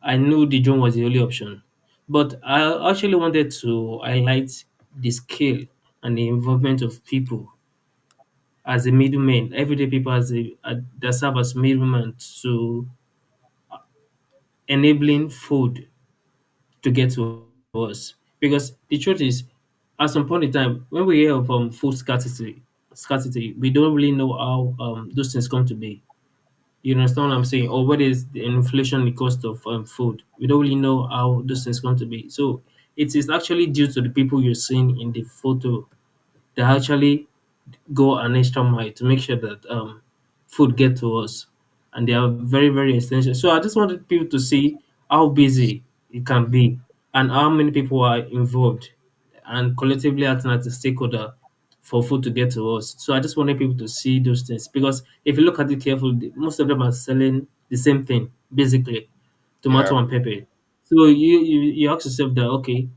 I knew the drone was the only option. But I actually wanted to highlight the scale and the involvement of people as a middleman, everyday people that serve as middlemen to enabling food to get to us. Because the truth is, at some point in time, when we hear of food scarcity, we don't really know how those things come to be. You understand what I'm saying? Or what is the inflation, the cost of food? We don't really know how those things come to be. So it is actually due to the people you're seeing in the photo that actually go an extra mile to make sure that food get to us, and they are very very essential. So I just wanted people to see how busy it can be and how many people are involved and collectively acting as a stakeholder for food to get to us. So I just wanted people to see those things, because if you look at it carefully, most of them are selling the same thing basically, Yeah. tomato and pepper. So you ask yourself that, okay,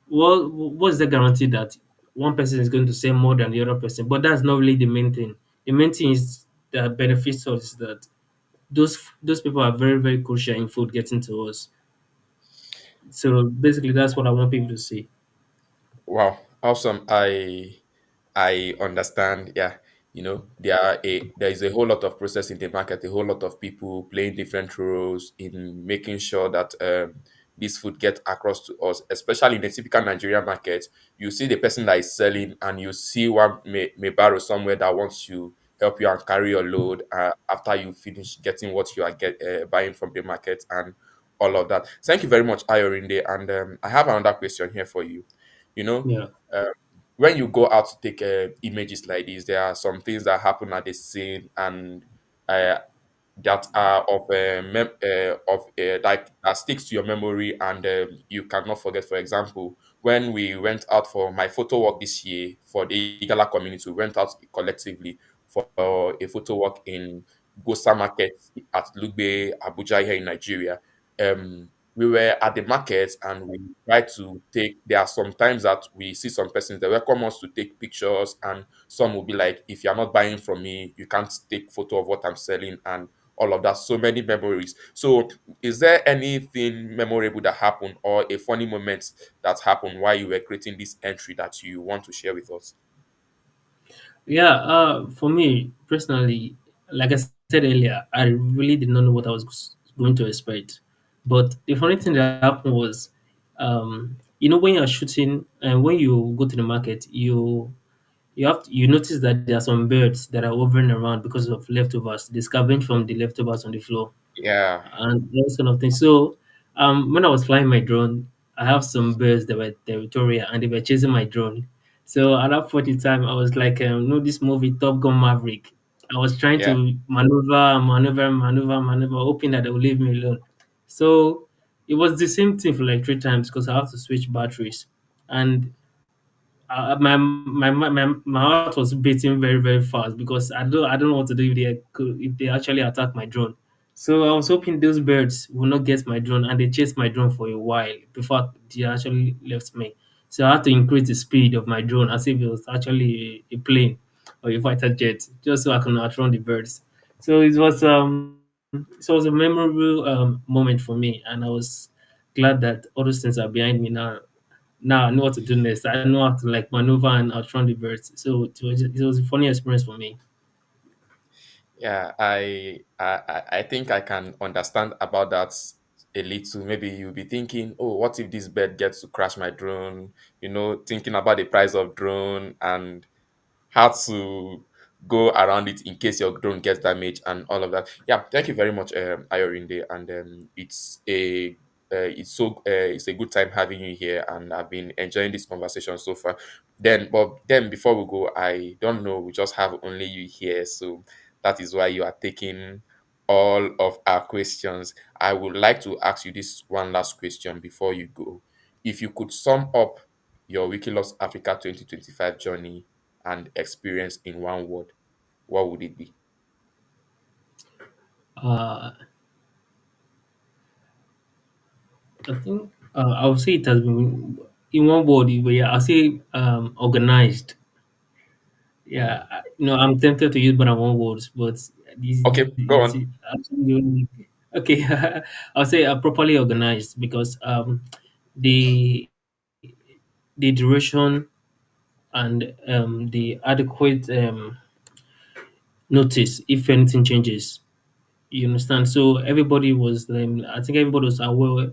well, what's the guarantee that one person is going to say more than the other person? But that's not really the main thing. The main thing is that benefits us, is that those people are very very crucial in food getting to us. So basically, that's what I want people to see. Wow, awesome. I understand. Yeah, there is a whole lot of process in the market, a whole lot of people playing different roles in making sure that this food get across to us, especially in a typical Nigerian market. You see the person that is selling, and you see one may borrow somewhere that wants to help you and carry your load after you finish getting what you are buying from the market and all of that. Thank you very much, Ayorinde. And I have another question here for you. You know, Yeah, uh, when you go out to take images like this, there are some things that happen at the scene, and uh, that are that sticks to your memory, and you cannot forget. For example, when we went out for my photo walk this year for the Igala community, we went out collectively for a photo walk in Gosa Market at Lugbe, Abuja, here in Nigeria. We were at the market, and we try to take. There are some times that we see some persons that welcome us to take pictures, and some will be like, if you're not buying from me, you can't take photo of what I'm selling, and all of that. So many memories. So is there anything memorable that happened, or a funny moment that happened while you were creating this entry that you want to share with us? yeah. For me personally, like I said earlier, I really did not know what I was going to expect. But the funny thing that happened was, when you're shooting and when you go to the market, you notice that there are some birds that are hovering around because of leftovers. They scavenge from the leftovers on the floor Yeah, and those kind of things. So, when I was flying my drone, I have some birds that were territorial and they were chasing my drone. So at that point in time, I was like, this movie Top Gun Maverick. I was trying yeah, to maneuver, hoping that they would leave me alone. So it was the same thing for like three times because I have to switch batteries, and my heart was beating very very fast because I don't know what to do if they actually attack my drone. So I was hoping those birds will not get my drone, and they chased my drone for a while before they actually left me. So I had to increase the speed of my drone as if it was actually a plane or a fighter jet, just so I can outrun the birds. So it was a memorable moment for me, and I was glad that all those things are behind me now. Now I know what to do next. I know how to like maneuver and outrun the birds. So it was a funny experience for me. Yeah, I think I can understand about that a little. Maybe you'll be thinking, oh, what if this bird gets to crash my drone? Thinking about the price of drone and how to go around it in case your drone gets damaged and all of that. Yeah, thank you very much, Ayorinde, and it's a good time having you here, and I've been enjoying this conversation so far. But then before we go, I don't know, we just have only you here, so that is why you are taking all of our questions. I would like to ask you this one last question before you go. If you could sum up your Wiki Loves Africa 2025 journey and experience in one word, what would it be? Uh, I think I would say it has been in one word. Yeah, I'll say organized. Yeah, I'm tempted to use more than one words, but this Okay, go is on. actually the only. Okay, I'll say properly organized because the the duration and the adequate notice if anything changes. You understand? So everybody was, I think everybody was aware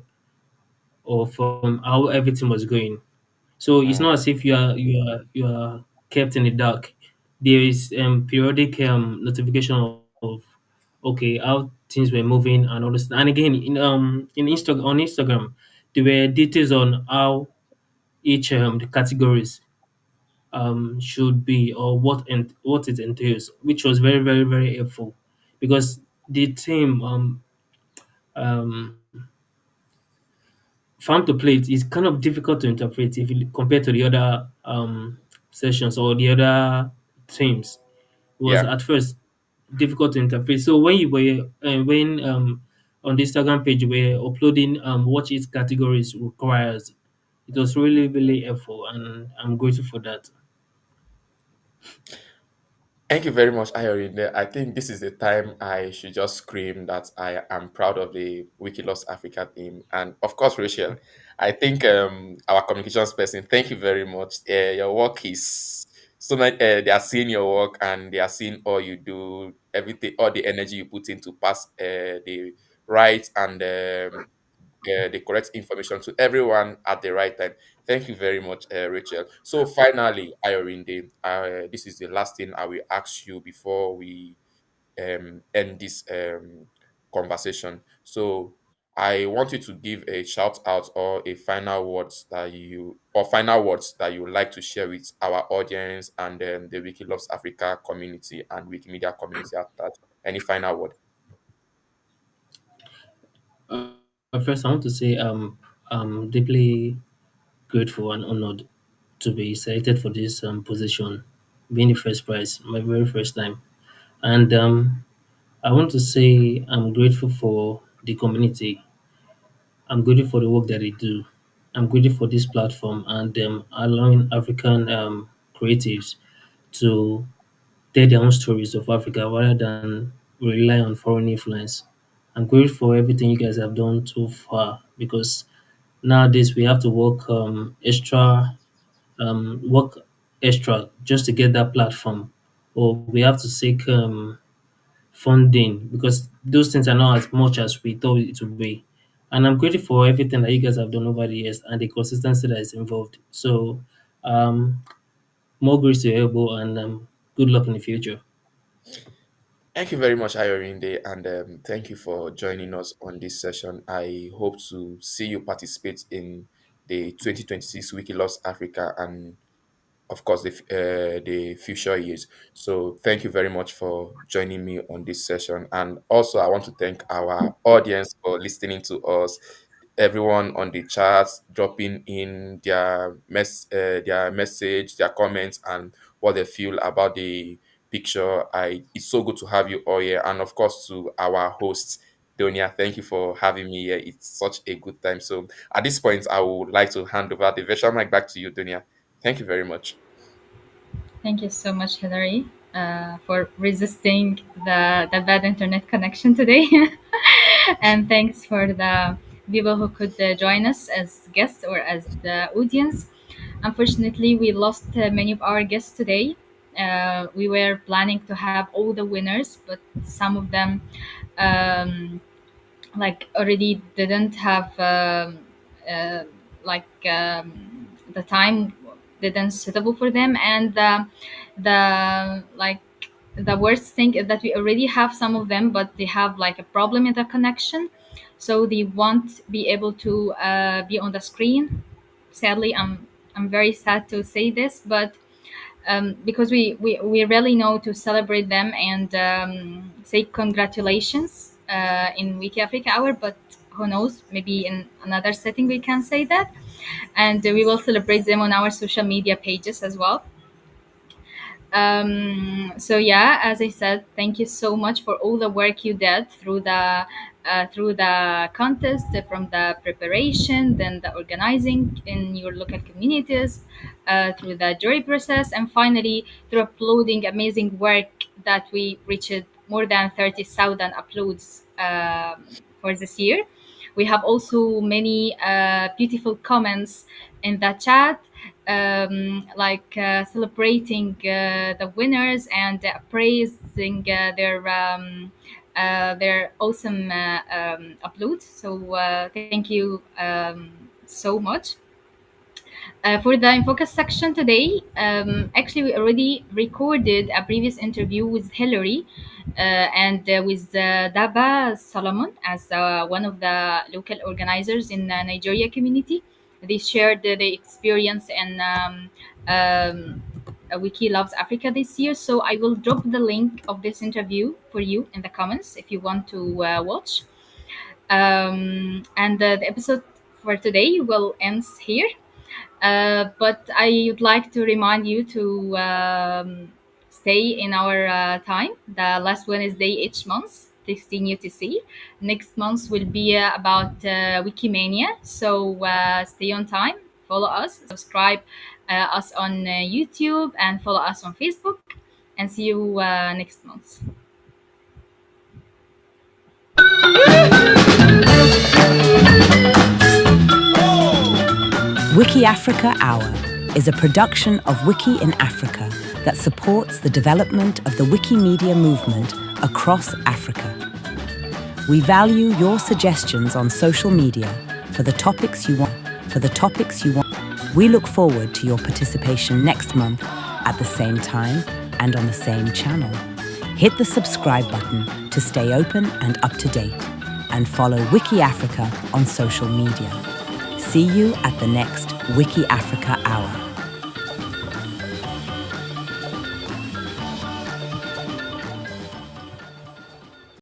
of how everything was going. So it's Mm, not as if you are kept in the dark. There is periodic notification of okay how things were moving and all this. And again on Instagram there were details on how each the categories should be or what it entails, which was very very very helpful because the team um farm to plate is kind of difficult to interpret if you compare to the other sessions or the other teams. It was yeah. at first difficult to interpret. So when you were when on the Instagram page you were uploading what each categories requires, it was really really helpful, and I'm grateful for that. Thank you very much, Ayorinde. I think this is the time I should just scream that I am proud of the Wiki Loves Africa team. And of course, Rachel, I think our communications person, thank you very much. Your work is so much, they are seeing your work and they are seeing all you do, everything, all the energy you put in to pass the right and the correct information to everyone at the right time. Thank you very much, Rachel. So finally, Ayorinde, this is the last thing I will ask you before we end this conversation. So I want you to give a shout out or a final words that you would like to share with our audience and the Wiki Loves Africa community and Wikimedia community at that. Any final word? First, I want to say I'm deeply grateful and honored to be selected for this position, being the first prize, my very first time. And I want to say I'm grateful for the community. I'm grateful for the work that they do. I'm grateful for this platform and allowing African creatives to tell their own stories of Africa rather than rely on foreign influence. I'm grateful for everything you guys have done so far because nowadays we have to work extra just to get that platform, or we have to seek funding because those things are not as much as we thought it would be. And I'm grateful for everything that you guys have done over the years and the consistency that is involved. So, um, more grace to your elbow and good luck in the future. Thank you very much, Ayorinde, and thank you for joining us on this session. I hope to see you participate in the 2026 Wiki Loves Africa and of course the future years. So thank you very much for joining me on this session, and also I want to thank our audience for listening to us, everyone on the charts dropping in their message, their comments, and what they feel about the picture. It's so good to have you all here, and of course to our hosts, Donia, thank you for having me here. It's such a good time. So at this point I would like to hand over the virtual mic back to you, Donia. Thank you very much. Thank you so much, Hilary, for resisting the bad internet connection today. And thanks for the people who could join us as guests or as the audience. Unfortunately, we lost many of our guests today. We were planning to have all the winners, but some of them um, like already didn't have uh, like the time didn't suitable for them, and the like the worst thing is that we already have some of them, but they have like a problem in the connection, so they won't be able to be on the screen. Sadly, I'm very sad to say this, but because we really know to celebrate them and say congratulations in Wiki Africa Hour, but who knows, maybe in another setting we can say that, and we will celebrate them on our social media pages as well. So yeah, as I said, thank you so much for all the work you did through the contest, from the preparation, then the organizing in your local communities, through the jury process, and finally through uploading amazing work that we reached more than 30,000 uploads for this year. We have also many beautiful comments in the chat, like celebrating the winners and praising their awesome uploads. So thank you so much. For the In Focus section today, actually, we already recorded a previous interview with Hilary and with Daba Solomon as one of the local organizers in the Nigeria community. They shared the experience in Wiki Loves Africa this year. So I will drop the link of this interview for you in the comments if you want to watch. And the episode for today will end here. But I would like to remind you to stay in our time, the last Wednesday each month, 16 UTC. Next month will be about Wikimania. So stay on time, follow us, subscribe us on YouTube, and follow us on Facebook. And see you next month. WikiAfrica Hour is a production of Wiki in Africa that supports the development of the Wikimedia movement across Africa. We value your suggestions on social media for the topics you want. We look forward to your participation next month at the same time and on the same channel. Hit the subscribe button to stay open and up to date, and follow Wiki Africa on social media. See you at the next Wiki Africa